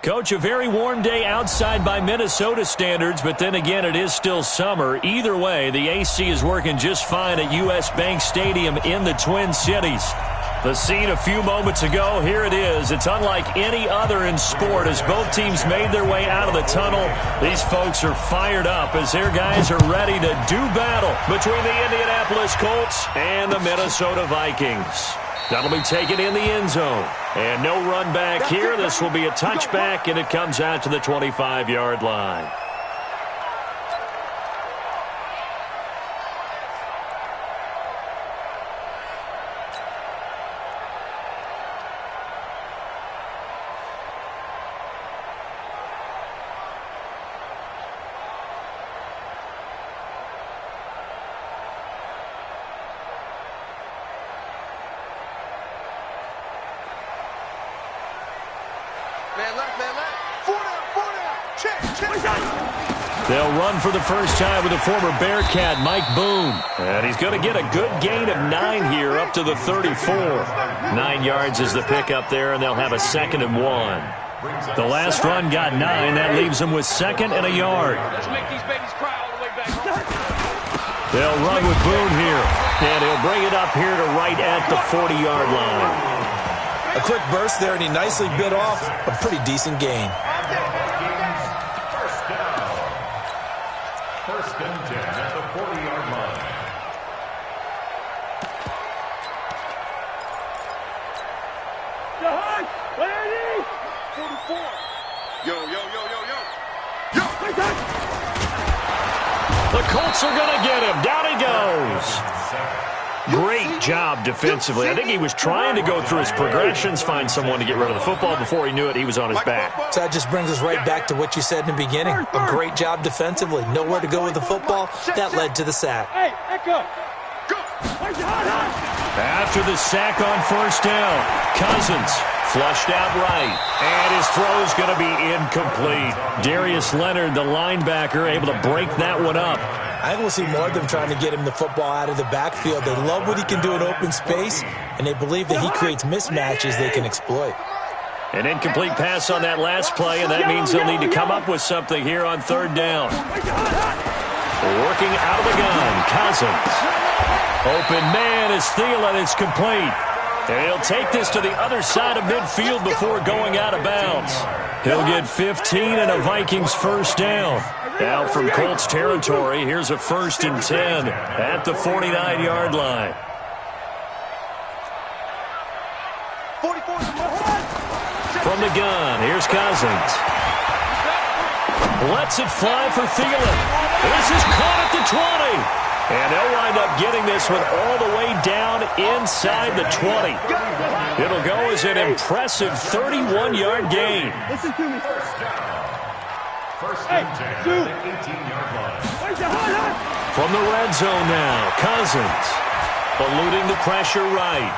Coach, a very warm day outside by Minnesota standards, but then again, it is still summer. Either way, the AC is working just fine at U.S. Bank Stadium in the Twin Cities. The scene a few moments ago, here it is. It's unlike any other in sport as both teams made their way out of the tunnel. These folks are fired up as their guys are ready to do battle between the Indianapolis Colts and the Minnesota Vikings. That'll be taken in the end zone. And no run back here. This will be a touchback, and it comes out to the 25-yard line. They'll run for the first time with the former Bearcat, Mike Boone. And he's going to get a good gain of 9 here up to the 34. 9 yards is the pickup there, and they'll have a 2nd and 1. The last run got 9. That leaves them with 2nd and a yard. They'll run with Boone here, and he'll bring it up here to right at the 40-yard line. A quick burst there, and he nicely bit off a pretty decent gain. First and 10 at the 40-yard line. Jahan, what are you? 44. Yo. The Colts are going to get him. Down he goes. Great job defensively. I think he was trying to go through his progressions, find someone to get rid of the football. Before he knew it, he was on his back. So that just brings us right back to what you said in the beginning. A great job defensively. Nowhere to go with the football. That led to the sack. Hey, echo. After the sack on first down, Cousins flushed out right. And his throw is going to be incomplete. Darius Leonard, the linebacker, able to break that one up. I think we'll see more of them trying to get him the football out of the backfield. They love what he can do in open space, and they believe that he creates mismatches they can exploit. An incomplete pass on that last play, and that means they'll need to come up with something here on third down. Working out of the gun, Cousins. Open man is Thielen. It's complete. And he'll take this to the other side of midfield before going out of bounds. He'll get 15 and a Vikings first down. Out from Colts territory, here's a 1st and 10 at the 49-yard line. From the gun, here's Cousins. Lets it fly for Thielen. This is caught at the 20. And they'll wind up getting this one all the way down inside the 20. It'll go as an impressive 31-yard gain. Listen to me. First and 10 at the 18-yard line. From the red zone now, Cousins eluding the pressure right.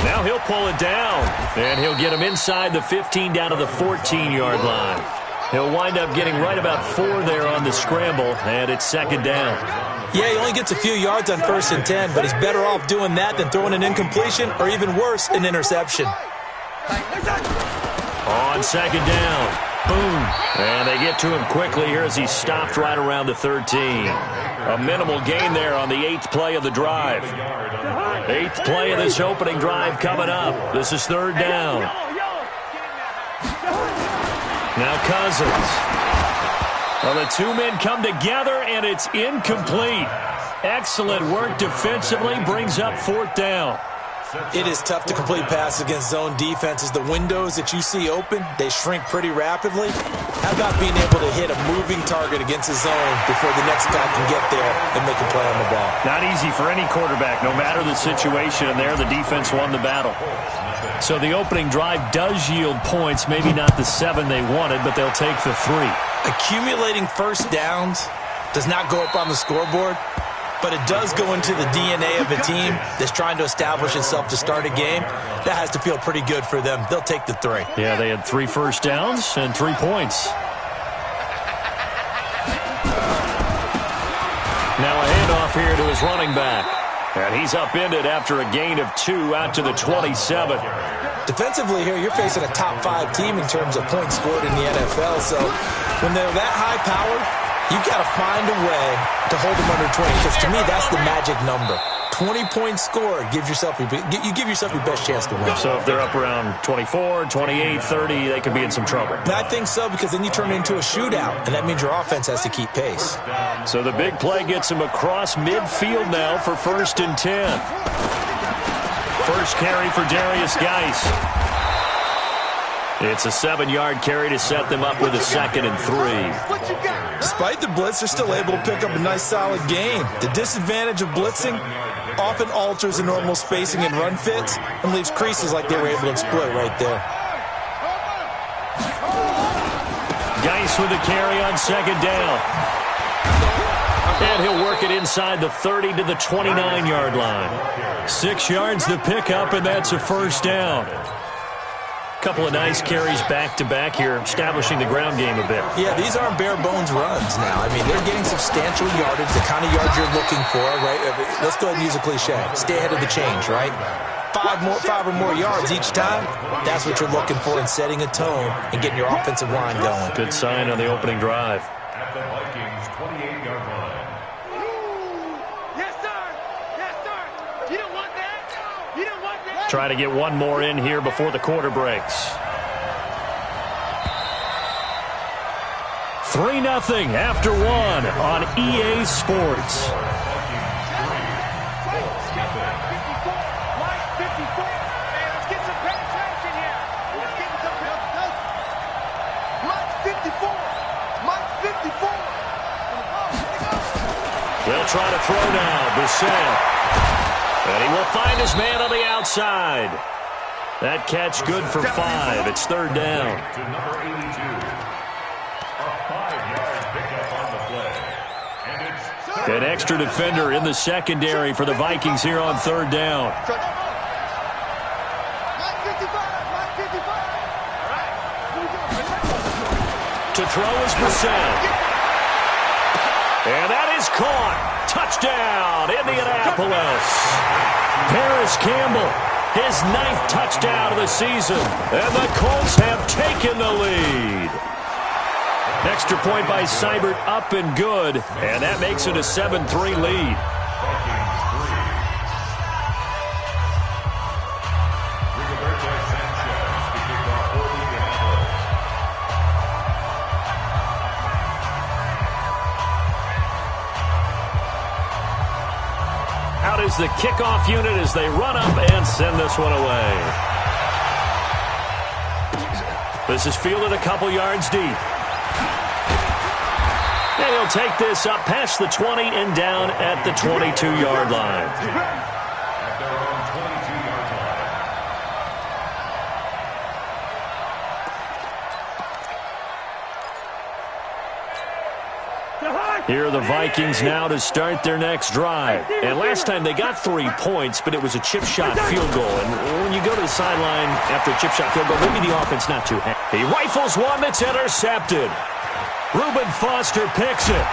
Now he'll pull it down, and he'll get him inside the 15 down to the 14-yard line. He'll wind up getting right about 4 there on the scramble, and it's 2nd down. Yeah, he only gets a few yards on 1st and 10, but he's better off doing that than throwing an incompletion or even worse, an interception. On 2nd down, boom. And they get to him quickly here as he's stopped right around the 13. A minimal gain there on the 8th play of the drive. 8th play of this opening drive coming up. This is 3rd down. Now Cousins. Well, the two men come together, and it's incomplete. Excellent work defensively, brings up 4th down. It is tough to complete passes against zone defenses. The windows that you see open, they shrink pretty rapidly. How about being able to hit a moving target against a zone before the next guy can get there and make a play on the ball? Not easy for any quarterback, no matter the situation, and there the defense won the battle. So the opening drive does yield points, maybe not the 7 they wanted, but they'll take the 3. Accumulating first downs does not go up on the scoreboard, but it does go into the DNA of a team that's trying to establish itself to start a game. That has to feel pretty good for them. They'll take the 3. Yeah, they had 3 first downs and 3 points. Now a handoff here to his running back. And he's upended after a gain of 2 out to the 27. Defensively here, you're facing a top 5 team in terms of points scored in the NFL. So when they're that high-powered, you got to find a way to hold them under 20. Because to me, that's the magic number. 20 points scored gives yourself you give yourself your best chance to win. So if they're up around 24, 28, 30, they could be in some trouble. I think so, because then you turn it into a shootout, and that means your offense has to keep pace. So the big play gets him across midfield now for 1st and 10. First carry for Darius Geis. It's a 7-yard carry to set them up with a 2nd and 3. Despite the blitz, they're still able to pick up a nice, solid gain. The disadvantage of blitzing often alters the normal spacing and run fits and leaves creases like they were able to exploit right there. Geis with a carry on 2nd down. And he'll work it inside the 30 to the 29-yard line. 6 yards to pick up, and that's a 1st down. Couple of nice carries back-to-back here, establishing the ground game a bit. Yeah, these aren't bare-bones runs now. I mean, they're getting substantial yardage, the kind of yards you're looking for, right? Let's go ahead and use a cliche. Stay ahead of the change, right? 5 or more yards each time, that's what you're looking for in setting a tone and getting your offensive line going. Good sign on the opening drive. At the Vikings' 28-yard line. Yes, sir. Yes, sir. You don't want that? You don't want that? Try to get one more in here before the quarter breaks. 3-0 after 1 on EA Sports. They'll try to throw now. Brissett. And he will find his man on the outside. That catch good for 5. It's 3rd down. To number 82. A 5-yard pickup on the play. And it's An extra defender in the secondary for the Vikings here on 3rd down. To throw is Brissett. And that is caught. Touchdown, Indianapolis. Paris Campbell, his 9th touchdown of the season. And the Colts have taken the lead. Extra point by Seibert, up and good. And that makes it a 7-3 lead. Out is the kickoff unit as they run up and send this one away. This is fielded a couple yards deep. And he'll take this up past the 20 and down at the 22-yard line. at their own 22-yard line. Here are the Vikings now to start their next drive. And last time they got 3 points, but it was a chip shot field goal. And when you go to the sideline after a chip shot field goal, maybe the offense not too happy. He rifles one that's intercepted. Reuben Foster picks it.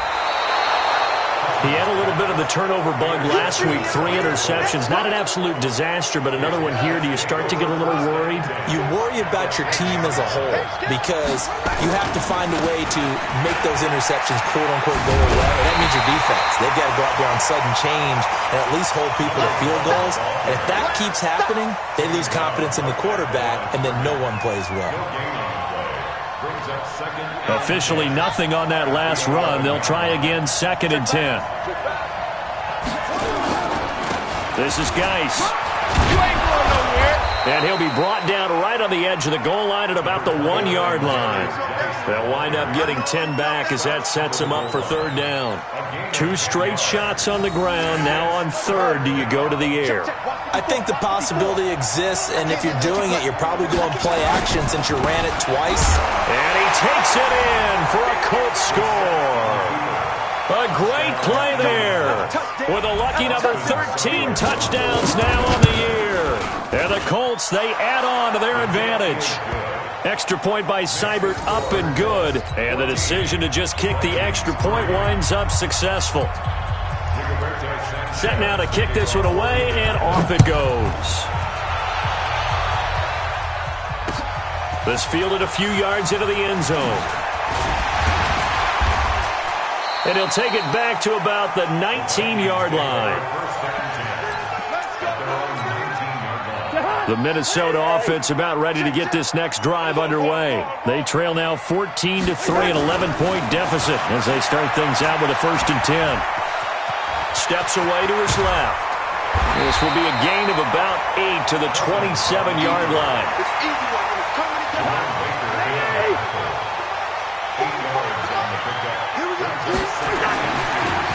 He had a little bit of the turnover bug last week, 3 interceptions. Not an absolute disaster, but another one here. Do you start to get a little worried? You worry about your team as a whole because you have to find a way to make those interceptions quote-unquote go away. And that means your defense. They've got to go out there on sudden change and at least hold people to field goals. And if that keeps happening, they lose confidence in the quarterback, and then no one plays well. Officially nothing on that last run. They'll try again, 2nd and 10. This is Geis. And he'll be brought down right on the edge of the goal line at about the 1-yard line. They'll wind up getting 10 back as that sets him up for 3rd down. 2 straight shots on the ground. Now on 3rd, do you go to the air? I think the possibility exists, and if you're doing it, you're probably going play action since you ran it twice. And he takes it in for a Colts score. A great play there with a lucky number 13 touchdowns now on the year. And the Colts, they add on to their advantage. Extra point by Seibert, up and good. And the decision to just kick the extra point winds up successful. Set now to kick this one away, and off it goes. This fielded a few yards into the end zone. And he'll take it back to about the 19-yard line. The Minnesota offense about ready to get this next drive underway. They trail now 14-3, an 11-point deficit as they start things out with a 1st and 10. Steps away to his left. This will be a gain of about 8 to the 27-yard line.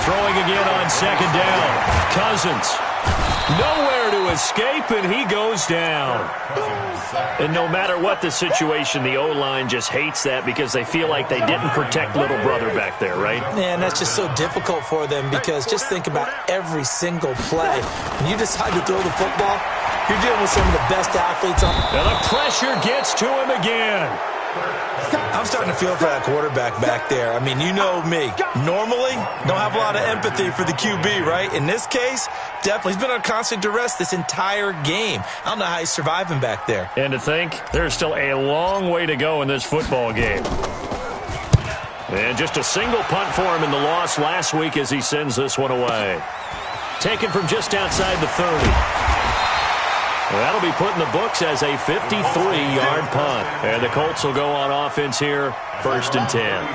Throwing again on 2nd down. Cousins. Nowhere to escape, and he goes down. And no matter what the situation, the O-line just hates that because they feel like they didn't protect little brother back there, right? Man, that's just so difficult for them because just think about every single play. When you decide to throw the football, you're dealing with some of the best athletes on. And the pressure gets to him again. I'm starting to feel for that quarterback back there. I mean, you know me. Normally, don't have a lot of empathy for the QB, right? In this case, definitely. He's been on constant duress this entire game. I don't know how he's surviving back there. And to think, there's still a long way to go in this football game. And just a single punt for him in the loss last week as he sends this one away. Taken from just outside the 30. That'll be put in the books as a 53-yard punt. And the Colts will go on offense here, 1st and 10.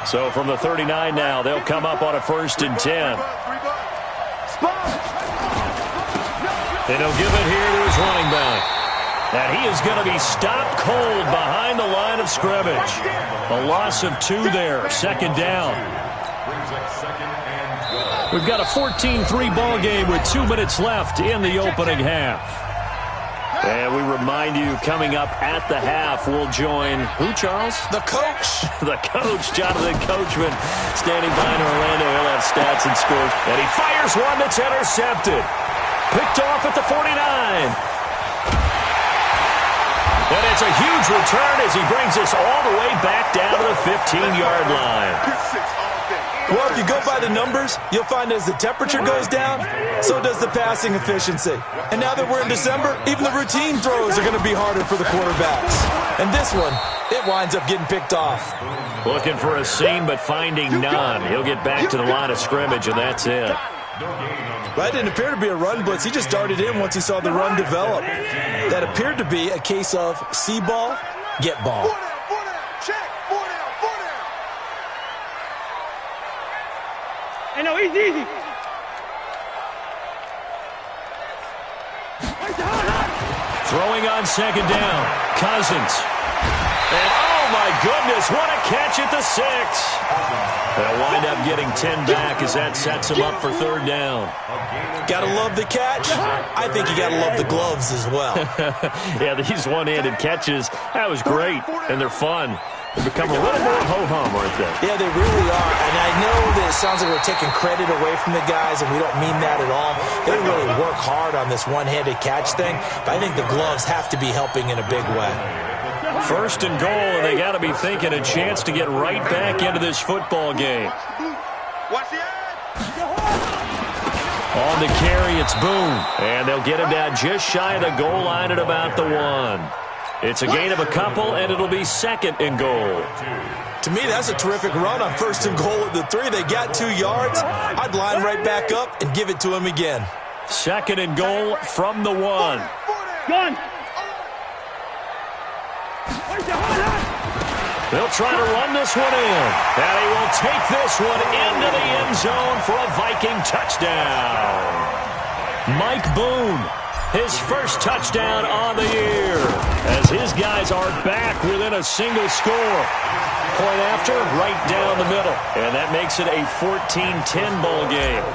So from the 39 now, they'll come up on a 1st and 10. And he'll give it here to his running back. And he is going to be stopped cold behind the line of scrimmage. A loss of 2 there, 2nd down. We've got a 14-3 ball game with 2 minutes left in the opening half. And we remind you, coming up at the half, we'll join who, Charles? The coach. The coach, Jonathan Coachman, standing by in Orlando. He'll have stats and scores. And he fires one that's intercepted. Picked off at the 49. And it's a huge return as he brings us all the way back down to the 15-yard line. Well, if you go by the numbers, you'll find as the temperature goes down, so does the passing efficiency. And now that we're in December, even the routine throws are going to be harder for the quarterbacks. And this one, it winds up getting picked off. Looking for a seam, but finding none. He'll get back to the line of scrimmage, and that's it. That didn't appear to be a run blitz. He just darted in once he saw the run develop. That appeared to be a case of see ball, get ball. Hey, no, easy. Throwing on 2nd down. Cousins. And oh my goodness, what a catch at the 6. They'll wind up getting 10 back as that sets him up for 3rd down. Gotta love the catch. I think you gotta love the gloves as well. Yeah, these one-handed catches, that was great, and they're fun. They become a little more ho-hum, aren't they? Yeah, they really are. And I know that it sounds like we're taking credit away from the guys, and we don't mean that at all. They really work hard on this one-handed catch thing, but I think the gloves have to be helping in a big way. 1st and goal, and they got to be thinking a chance to get right back into this football game. On the carry, it's Boone. And they'll get him down just shy of the goal line at about the 1. It's a gain of a couple, and it'll be 2nd and goal. To me, that's a terrific run on 1st and goal at the 3. They got 2 yards. I'd line right back up and give it to him again. 2nd and goal from the 1. Gun. They'll try to run this one in. And he will take this one into the end zone for a Viking touchdown. Mike Boone, his first touchdown on the year, as his guys are back within a single score. Point after, right down the middle. And that makes it a 14-10 ball game.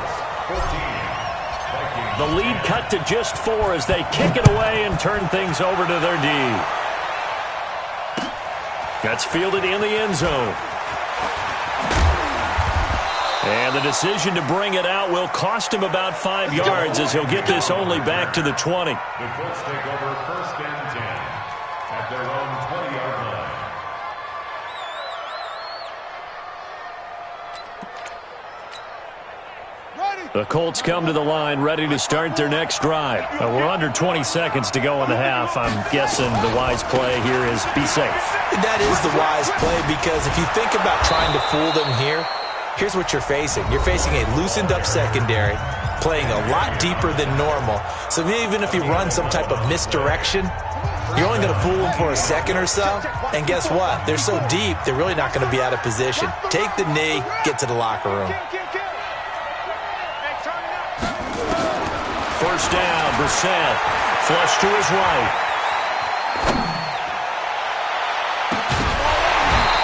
The lead cut to just 4 as they kick it away and turn things over to their D. That's fielded in the end zone. And the decision to bring it out will cost him about 5 yards as he'll get this only back to the 20. The Colts take over 1st and 10 at their own 20-yard line. Ready. The Colts come to the line ready to start their next drive. We're under 20 seconds to go in the half. I'm guessing the wise play here is be safe. That is the wise play, because if you think about trying to fool them here, here's what you're facing. You're facing a loosened up secondary, playing a lot deeper than normal. So even if you run some type of misdirection, you're only going to fool them for a second or so. And guess what? They're so deep, they're really not going to be out of position. Take the knee, get to the locker room. First down, Brissett. Flush to his right.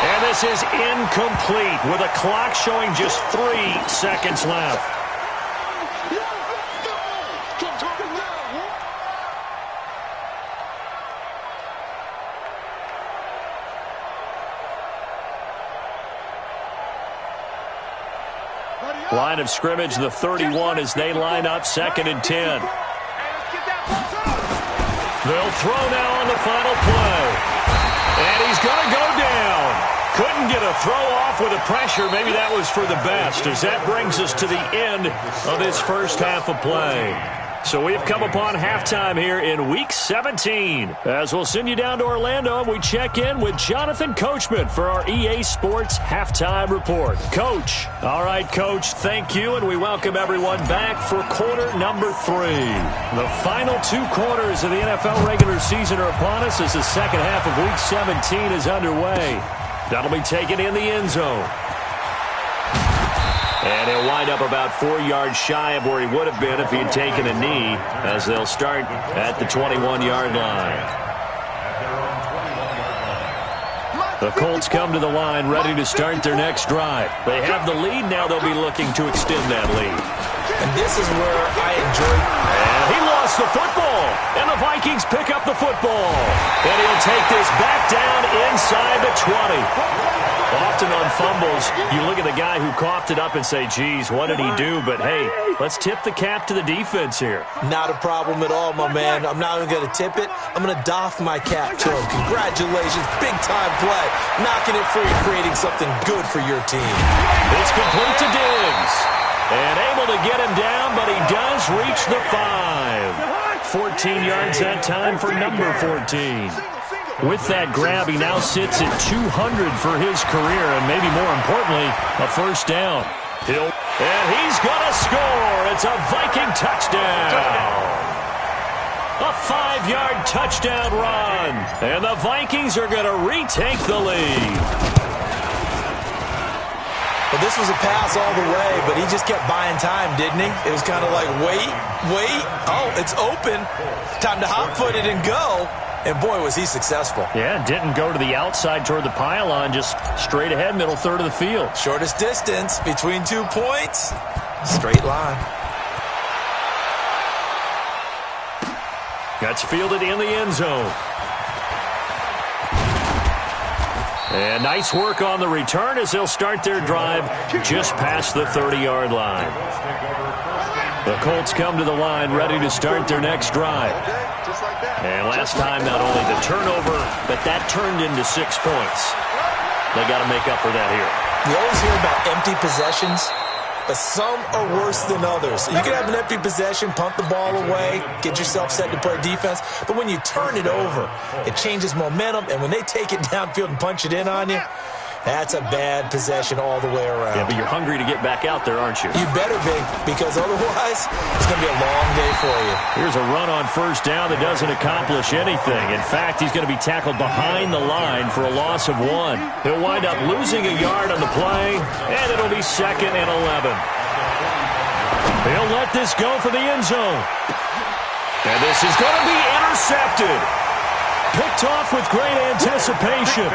And this is incomplete with a clock showing just 3 seconds left. Line of scrimmage, the 31, as they line up 2nd and 10. They'll throw now on the final play. And he's going to go down. Couldn't get a throw off with the pressure. Maybe that was for the best, as that brings us to the end of this first half of play. So we have come upon halftime here in Week 17. As we'll send you down to Orlando, and we check in with Jonathan Coachman for our EA Sports Halftime Report. Coach. All right, Coach, thank you, and we welcome everyone back for quarter number 3. The final 2 quarters of the NFL regular season are upon us as the second half of Week 17 is underway. That'll be taken in the end zone. And he'll wind up about 4 yards shy of where he would have been if he had taken a knee, as they'll start at the 21-yard line. The Colts come to the line ready to start their next drive. They have the lead. Now they'll be looking to extend that lead. And this is where I enjoy. And he lost the football. And the Vikings pick up the football. And he'll take this back down inside the 20. Often on fumbles, you look at the guy who coughed it up and say, geez, what did he do? But, hey, let's tip the cap to the defense here. Not a problem at all, my man. I'm not even going to tip it. I'm going to doff my cap to him. Congratulations. Big-time play. Knocking it free, creating something good for your team. It's complete to Diggs. And able to get him down, but he does reach the 5. 14 yards that time for number 14. With that grab, he now sits at 200 for his career, and maybe more importantly, a first down. And he's going to score. It's a Viking touchdown. A 5-yard touchdown run. And the Vikings are going to retake the lead. Well, this was a pass all the way, but he just kept buying time, didn't he? It was kind of like, wait. Oh, it's open. Time to hot-foot it and go. And, boy, was he successful. Yeah, didn't go to the outside toward the pylon, just straight ahead, middle third of the field. Shortest distance between 2 points. Straight line. That's fielded in the end zone. And nice work on the return as they'll start their drive just past the 30-yard line. The Colts come to the line ready to start their next drive. And last time, not only the turnover, but that turned into 6 points. They got to make up for that here. You always hear about empty possessions, but some are worse than others. You can have an empty possession, punt the ball away, get yourself set to play defense, but when you turn it over, it changes momentum, and when they take it downfield and punch it in on you, that's a bad possession all the way around. Yeah, but you're hungry to get back out there, aren't you? You better be, because otherwise, it's going to be a long day for you. Here's a run on first down that doesn't accomplish anything. In fact, he's going to be tackled behind the line for a loss of 1. He'll wind up losing a yard on the play, and it'll be 2nd and 11. He'll let this go for the end zone. And this is going to be intercepted. Picked off with great anticipation.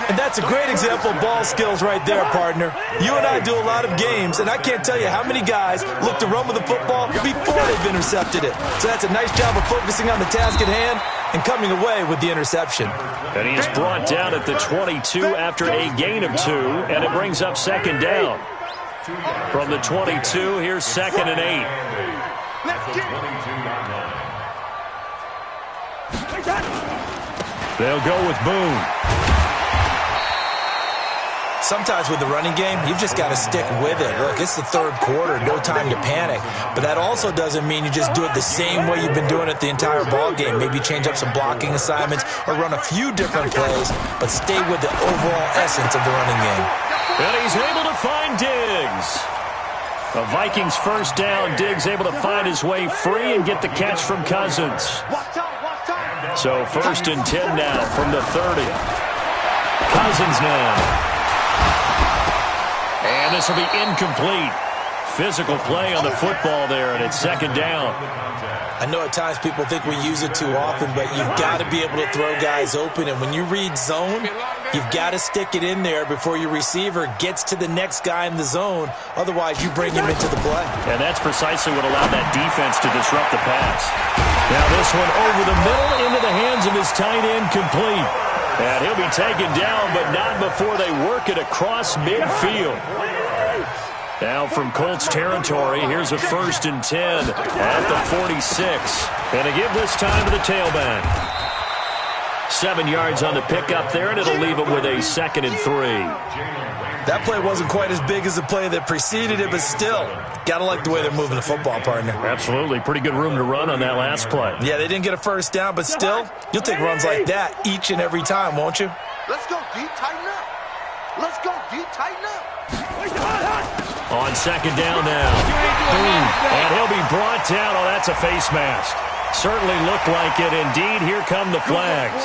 And that's a great example of ball skills right there, partner. You and I do a lot of games, and I can't tell you how many guys look to run with the football before they've intercepted it. So that's a nice job of focusing on the task at hand and coming away with the interception. And he is brought down at the 22 after a gain of 2, and it brings up 2nd down. From the 22, here's 2nd and 8. They'll go with Boone. Sometimes with the running game, you've just got to stick with it. Look, it's the third quarter, no time to panic. But that also doesn't mean you just do it the same way you've been doing it the entire ball game. Maybe change up some blocking assignments or run a few different plays, but stay with the overall essence of the running game. And he's able to find Diggs. The Vikings first down. Diggs able to find his way free and get the catch from Cousins. So 1st and 10 now from the 30. Cousins now. And this will be incomplete. Physical play on the football there, and it's 2nd down. I know at times people think we use it too often, but you've got to be able to throw guys open. And when you read zone, you've got to stick it in there before your receiver gets to the next guy in the zone. Otherwise, you bring him into the play. And that's precisely what allowed that defense to disrupt the pass. Now this one over the middle into the hands of his tight end, complete. And he'll be taken down, but not before they work it across midfield. Now from Colts territory, here's a 1st and 10 at the 46. And to give this time to the tailback. 7 yards on the pickup there, and it'll leave him with a 2nd and 3. That play wasn't quite as big as the play that preceded it, but still, got to like the way they're moving the football, partner. Absolutely. Pretty good room to run on that last play. Yeah, they didn't get a first down, but still, you'll take runs like that each and every time, won't you? Let's go deep, tighten up. Let's go deep, tighten up. On 2nd down now. Boom. And he'll be brought down. Oh, that's a face mask. Certainly looked like it. Indeed, here come the flags.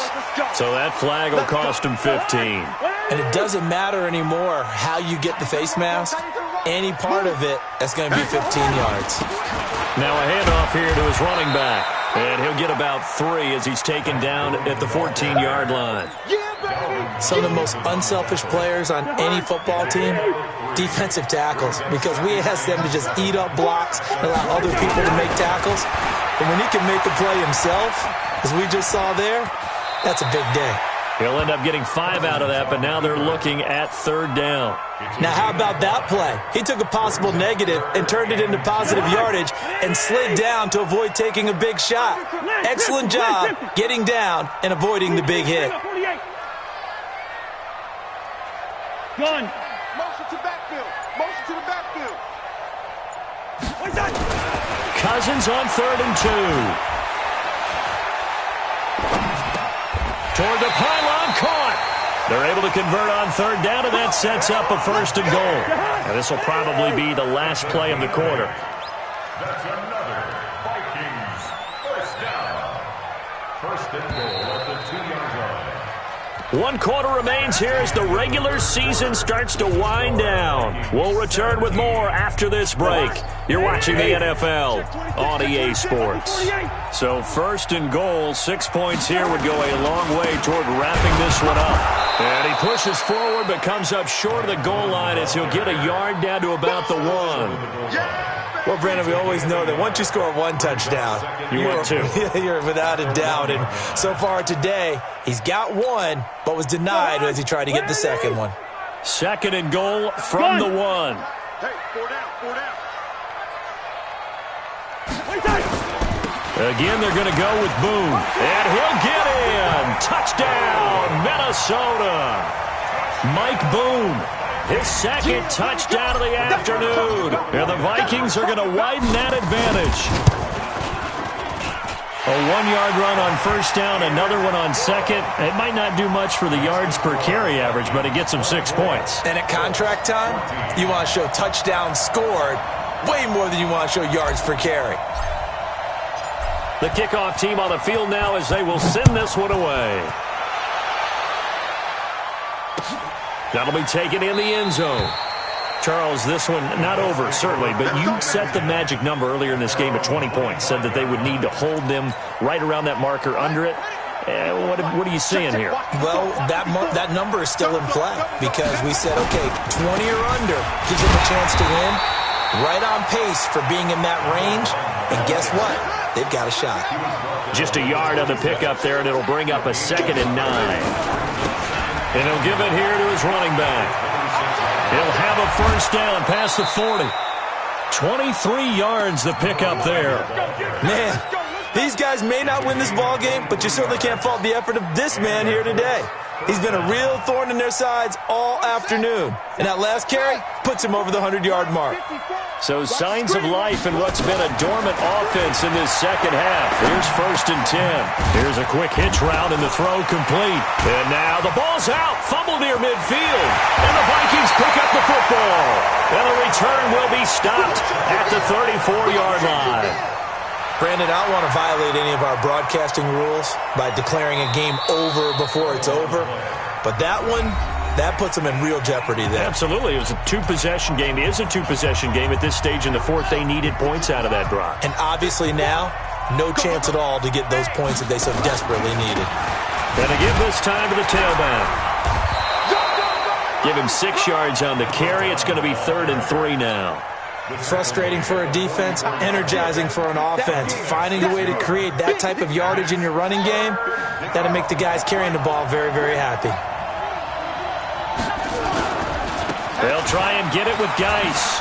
So that flag will cost him 15. And it doesn't matter anymore how you get the face mask. Any part of it, that's going to be 15 yards. Now a handoff here to his running back. And he'll get about 3 as he's taken down at the 14-yard line. Some of the most unselfish players on any football team, defensive tackles, because we ask them to just eat up blocks and allow other people to make tackles. But when he can make a play himself, as we just saw there, that's a big day. He'll end up getting 5 out of that, but now they're looking at 3rd down. Now, how about that play? He took a possible negative and turned it into positive yardage and slid down to avoid taking a big shot. Excellent job getting down and avoiding the big hit. Gun. Motion to backfield. Motion to the backfield. Cousins on 3rd and 2. Toward the pylon, caught. They're able to convert on 3rd down, and that sets up a 1st and goal. Now, this will probably be the last play of the quarter. That's another Vikings 1st down. 1st and goal at the 2-yard line. 1 quarter remains here as the regular season starts to wind down. We'll return with more after this break. You're watching the NFL on EA Sports. So 1st and goal, 6 points here would go a long way toward wrapping this one up. And he pushes forward but comes up short of the goal line as he'll get a yard down to about the 1. Well, Brandon, we always know that once you score 1 touchdown, you're without a doubt. And so far today, he's got 1, but was denied as he tried to get the 2nd one. 2nd and goal from the 1. Hey, 4 down, 4 down. Again, they're going to go with Boone. And he'll get in. Touchdown, Minnesota. Mike Boone, his 2nd touchdown of the afternoon. And the Vikings are going to widen that advantage. A 1-yard run on 1st down, another one on 2nd. It might not do much for the yards per carry average, but it gets them 6 points. And at contract time, you want to show touchdowns scored way more than you want to show yards per carry. The kickoff team on the field now as they will send this one away. That'll be taken in the end zone. Charles, this one not over, certainly, but you set the magic number earlier in this game at 20 points, said that they would need to hold them right around that marker under it. What are you seeing here? Well, that number is still in play because we said, okay, 20 or under gives them a chance to win. Right on pace for being in that range. And guess what? They've got a shot. Just a yard on the pickup there, and it'll bring up a 2nd and 9. And he'll give it here to his running back. He'll have a 1st down past the 40. 23 yards the pickup there. Man, These guys may not win this ball game, but you certainly can't fault the effort of this man here today. He's been a real thorn in their sides all afternoon. And that last carry puts him over the 100-yard mark. So signs of life in what's been a dormant offense in this second half. Here's 1st and 10. Here's a quick hitch route and the throw complete. And now the ball's out. Fumble near midfield. And the Vikings pick up the football. And the return will be stopped at the 34-yard line. Brandon, I don't want to violate any of our broadcasting rules by declaring a game over before it's over. But that one, that puts them in real jeopardy there. Absolutely. It was a two-possession game. It is a two-possession game at this stage in the fourth. They needed points out of that drive. And obviously now, no chance at all to get those points that they so desperately needed. And to give this time to the tailback. Give him 6 yards on the carry. It's going to be 3rd and 3 now. Frustrating for a defense, energizing for an offense. Finding a way to create that type of yardage in your running game, that'll make the guys carrying the ball very, very happy. They'll try and get it with Geis.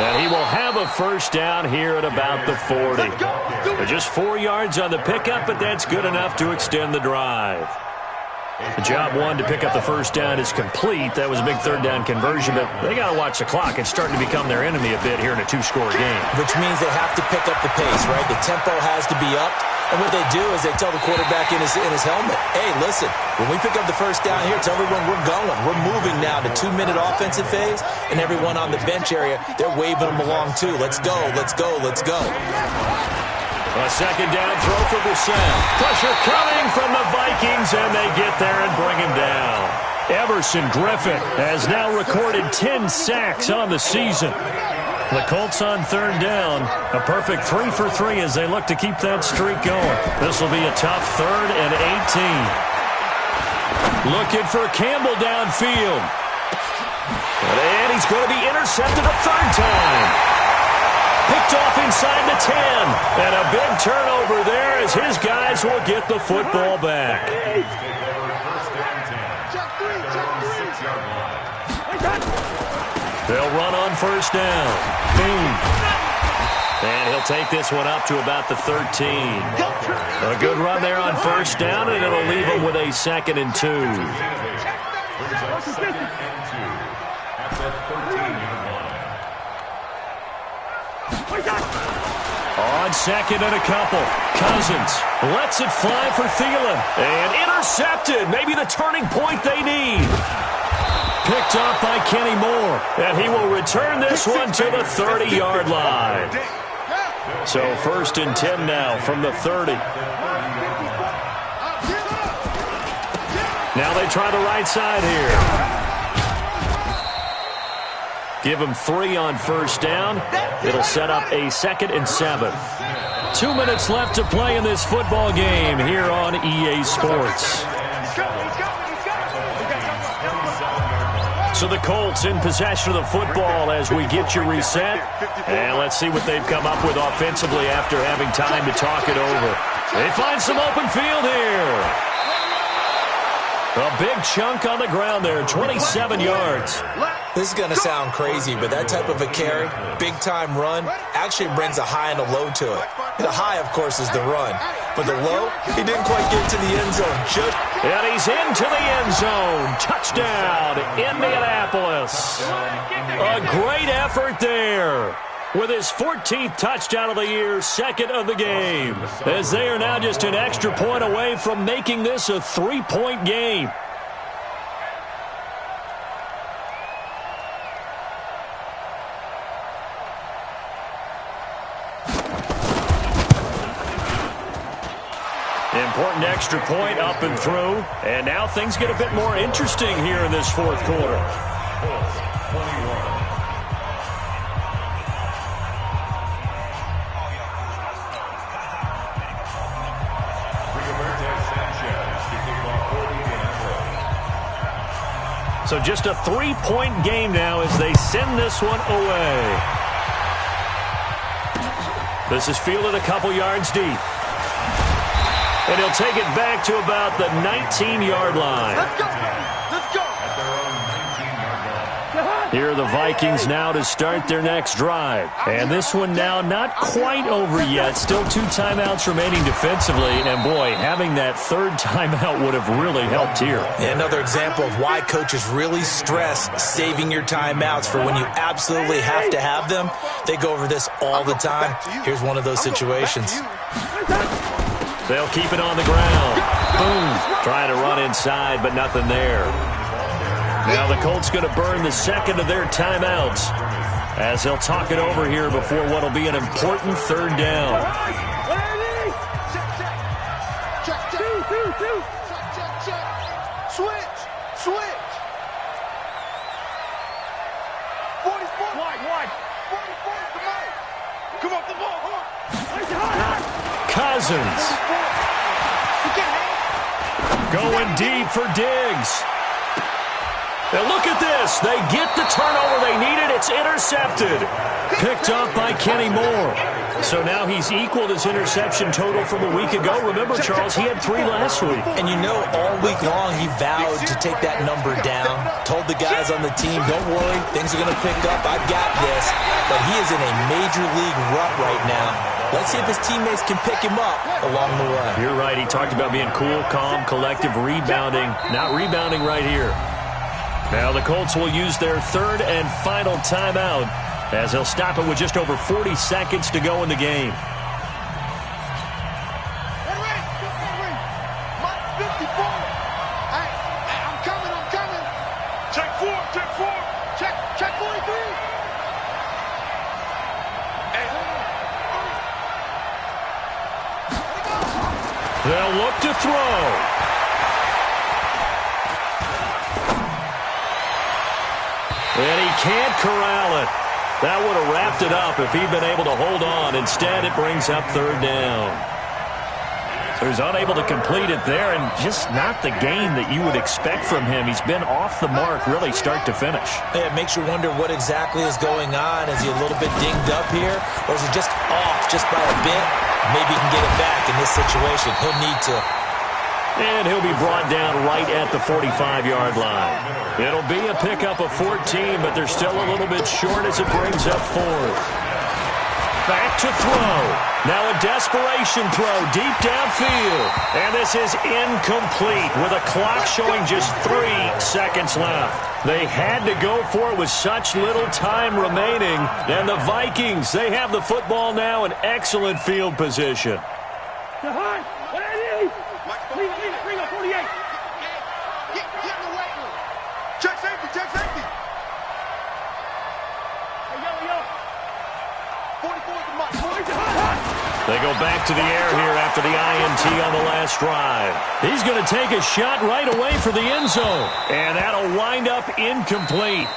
And he will have a first down here at about the 40. Just 4 yards on the pickup, but that's good enough to extend the drive. The job one to pick up the first down is complete. That was a big third down conversion, but they got to watch the clock. It's starting to become their enemy a bit here in a two-score game. Which means they have to pick up the pace, right? The tempo has to be upped. And what they do is they tell the quarterback in his helmet, hey, listen, when we pick up the first down here, tell everyone we're going. We're moving now to 2-minute offensive phase, and everyone on the bench area, they're waving them along too. Let's go, let's go, let's go. A second down throw for Brissett. Pressure coming from the Vikings, and they get there and bring him down. Everson Griffin has now recorded 10 sacks on the season. The Colts on third down. A perfect 3 for 3 as they look to keep that streak going. This will be a tough 3rd and 18. Looking for Campbell downfield. And he's going to be intercepted a third time. Picked off inside the 10. And a big turnover there as his guys will get the football back. They'll run on first down. Boom. And he'll take this one up to about the 13. A good run there on first down, and it'll leave him with a 2nd and 2. On 2nd and a couple. Cousins lets it fly for Thielen. And intercepted. Maybe the turning point they need. Picked up by Kenny Moore. And he will return this one to the 30-yard line. So 1st and 10 now from the 30. Now they try the right side here. Give him 3 on first down. It'll set up a 2nd and 7. 2 minutes left to play in this football game here on EA Sports. So the Colts in possession of the football as we get you reset. And let's see what they've come up with offensively after having time to talk it over. They find some open field here. A big chunk on the ground there, 27 yards. This is going to sound crazy, but that type of a carry, big-time run, actually brings a high and a low to it. The high, of course, is the run. But the low, he didn't quite get to the end zone. And he's into the end zone. Touchdown, Indianapolis. A great effort there. With his 14th touchdown of the year, 2nd of the game. As they are now just an extra point away from making this a 3-point game. Important extra point up and through. And now things get a bit more interesting here in this fourth quarter. So just a 3-point game now as they send this one away. This is fielded a couple yards deep. And he'll take it back to about the 19-yard line. Let's go! Let's go! Here are the Vikings now to start their next drive. And this one now not quite over yet. Still 2 timeouts remaining defensively. And, boy, having that third timeout would have really helped here. Another example of why coaches really stress saving your timeouts for when you absolutely have to have them. They go over this all the time. Here's one of those situations. They'll keep it on the ground. Boom. Trying to run inside, but nothing there. Now the Colts going to burn the second of their timeouts as they'll talk it over here before what will be an important third down. Switch. 44. Wide. 44. Come on, the ball. Cousins. Going deep for Diggs. Now look at this. They get the turnover they needed. It's intercepted. Picked up by Kenny Moore. So now he's equaled his interception total from a week ago. Remember, Charles, he had 3 last week. And you know, all week long he vowed to take that number down. Told the guys on the team, don't worry, things are going to pick up. I've got this. But he is in a major league rut right now. Let's see if his teammates can pick him up along the way. You're right. He talked about being cool, calm, collective, rebounding. Not rebounding right here. Now the Colts will use their third and final timeout as they'll stop it with just over 40 seconds to go in the game. Check 43. They'll look to throw. And he can't corral it. That would have wrapped it up if he'd been able to hold on. Instead, it brings up third down. So he's unable to complete it there, and just not the game that you would expect from him. He's been off the mark really start to finish. Yeah, it makes you wonder what exactly is going on. Is he a little bit dinged up here, or is he just off just by a bit? Maybe he can get it back in this situation. He'll need to. And he'll be brought down right at the 45-yard line. It'll be a pickup of 14, but they're still a little bit short as it brings up fourth. Back to throw. Now a desperation throw deep downfield. And this is incomplete with a clock showing just 3 seconds left. They had to go for it with such little time remaining. And the Vikings, they have the football now in excellent field position. Bring up 48. Get in the weight room. Check safety. Hey, yo. 44 is the mark. They go back to the air here after the INT on the last drive. He's going to take a shot right away for the end zone. And that'll wind up incomplete.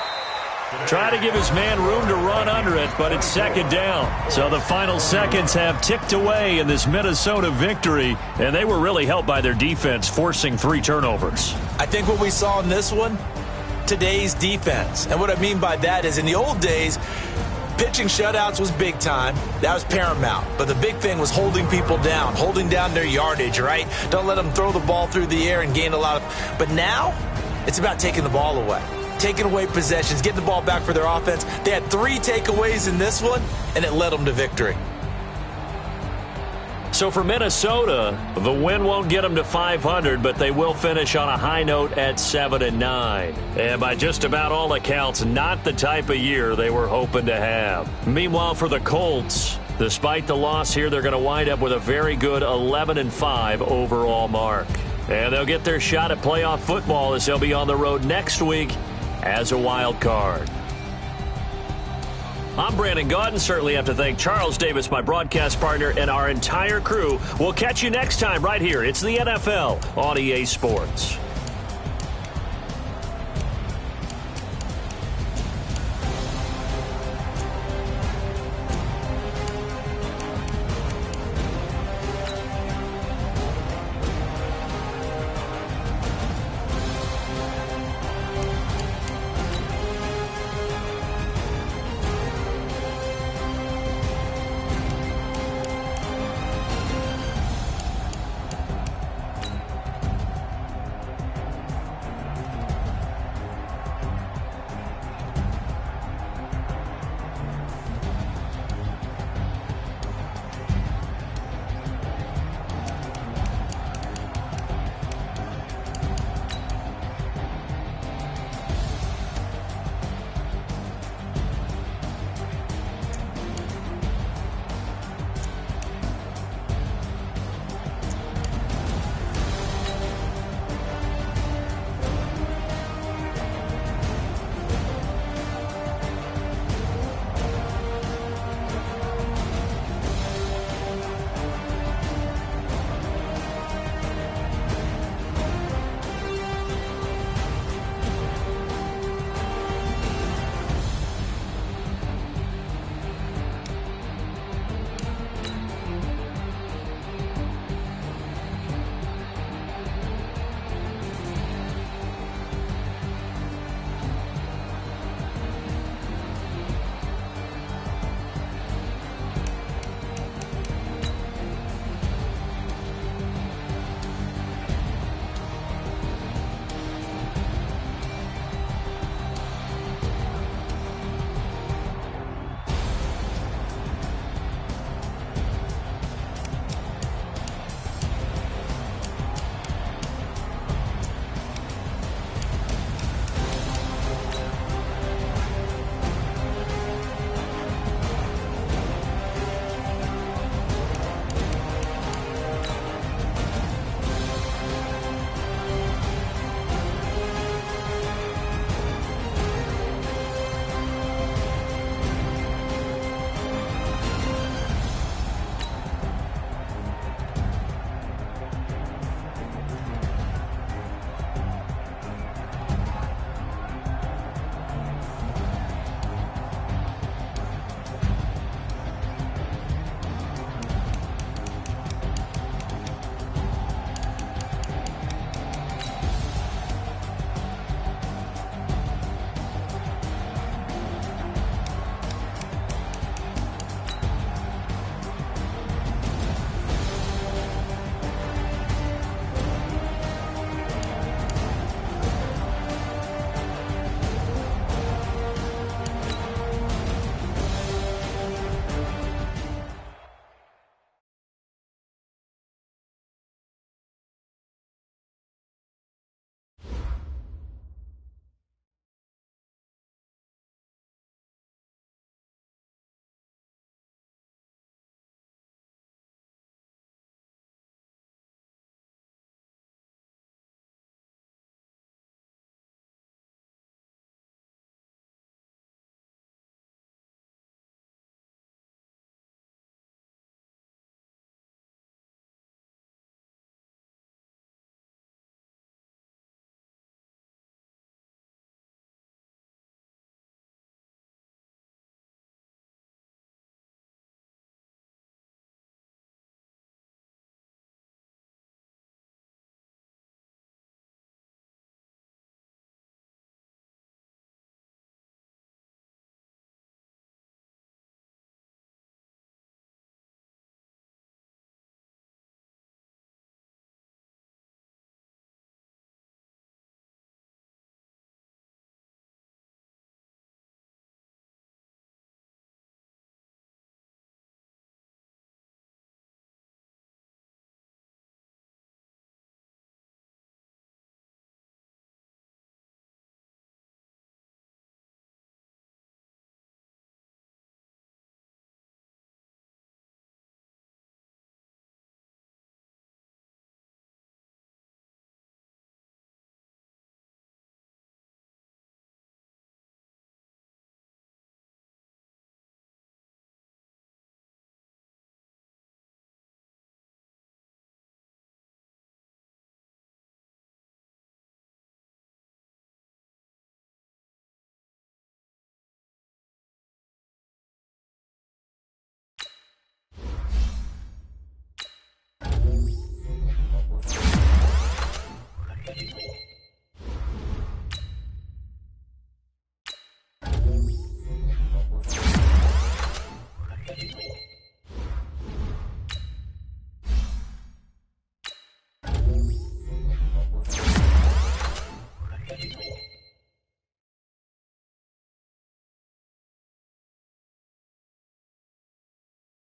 Try to give his man room to run under it, but it's second down. So the final seconds have ticked away in this Minnesota victory, and they were really helped by their defense forcing 3 turnovers. I think what we saw in this one, today's defense. And what I mean by that is in the old days, pitching shutouts was big time. That was paramount. But the big thing was holding people down, holding down their yardage, right? Don't let them throw the ball through the air and gain a lot of. But now, it's about taking the ball away. Taking away possessions, getting the ball back for their offense. They had 3 takeaways in this one, and it led them to victory. So for Minnesota, the win won't get them to 500, but they will finish on a high note at 7-9. And by just about all accounts, not the type of year they were hoping to have. Meanwhile, for the Colts, despite the loss here, they're going to wind up with a very good 11-5 overall mark. And they'll get their shot at playoff football as they'll be on the road next week as a wild card. I'm Brandon Gaudin. Certainly have to thank Charles Davis, my broadcast partner, and our entire crew. We'll catch you next time right here. It's the NFL on EA Sports.